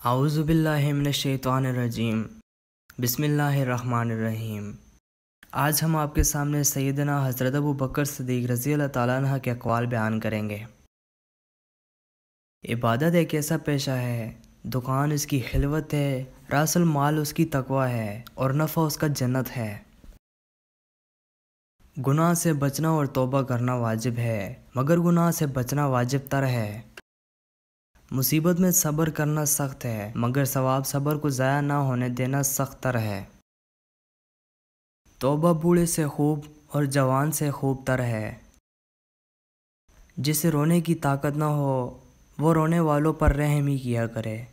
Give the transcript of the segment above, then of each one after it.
اعوذ باللہ من الشیطان الرجیم بسم اللہ الرحمن الرحیم۔ آج ہم آپ کے سامنے سیدنا حضرت ابو بکر صدیق رضی اللہ تعالیٰ عنہ کے اقوال بیان کریں گے۔ عبادت ایک ایسا پیشہ ہے، دکان اس کی خلوت ہے، راس المال اس کی تقوی ہے اور نفع اس کا جنت ہے۔ گناہ سے بچنا اور توبہ کرنا واجب ہے، مگر گناہ سے بچنا واجب تر ہے۔ مصیبت میں صبر کرنا سخت ہے، مگر ثواب صبر کو ضائع نہ ہونے دینا سخت تر ہے۔ توبہ بوڑھے سے خوب اور جوان سے خوب تر ہے۔ جسے رونے کی طاقت نہ ہو وہ رونے والوں پر رحم ہی کیا کرے۔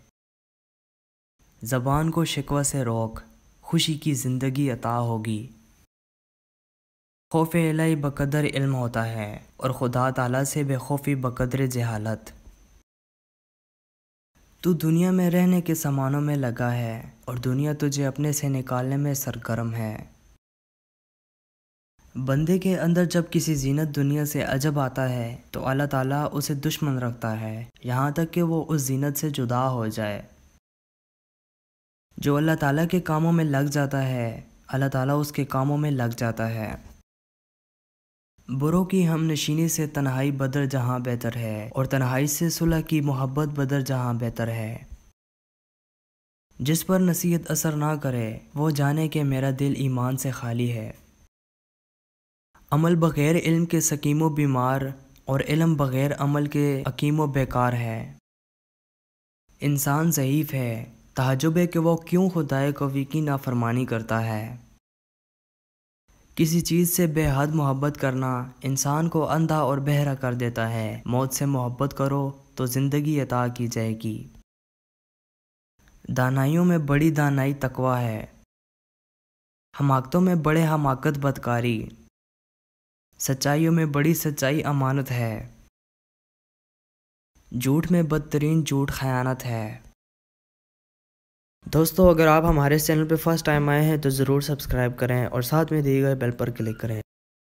زبان کو شکوہ سے روک، خوشی کی زندگی عطا ہوگی۔ خوف الہی بقدر علم ہوتا ہے اور خدا تعالیٰ سے بے خوفی بقدر جہالت۔ تو دنیا میں رہنے کے سامانوں میں لگا ہے اور دنیا تجھے اپنے سے نکالنے میں سرگرم ہے۔ بندے کے اندر جب کسی زینت دنیا سے عجب آتا ہے تو اللہ تعالیٰ اسے دشمن رکھتا ہے یہاں تک کہ وہ اس زینت سے جدا ہو جائے۔ جو اللہ تعالیٰ کے کاموں میں لگ جاتا ہے اللہ تعالیٰ اس کے کاموں میں لگ جاتا ہے۔ بروں کی ہم نشینی سے تنہائی بدر جہاں بہتر ہے اور تنہائی سے صلح کی محبت بدر جہاں بہتر ہے۔ جس پر نصیحت اثر نہ کرے وہ جانے کہ میرا دل ایمان سے خالی ہے۔ عمل بغیر علم کے سقیم و بیمار اور علم بغیر عمل کے حکیم و بیکار ہے۔ انسان ضعیف ہے، تعجب ہے کہ وہ کیوں خدائے قوی کی نافرمانی کرتا ہے۔ کسی چیز سے بے حد محبت کرنا انسان کو اندھا اور بہرا کر دیتا ہے۔ موت سے محبت کرو تو زندگی عطا کی جائے گی۔ دانائیوں میں بڑی دانائی تقوی ہے، حماقتوں میں بڑے حماقت بدکاری، سچائیوں میں بڑی سچائی امانت ہے، جھوٹ میں بدترین جھوٹ خیانت ہے۔ دوستو، اگر آپ ہمارے چینل پہ فرسٹ ٹائم آئے ہیں تو ضرور سبسکرائب کریں اور ساتھ میں دیے گئے بیل پر کلک کریں۔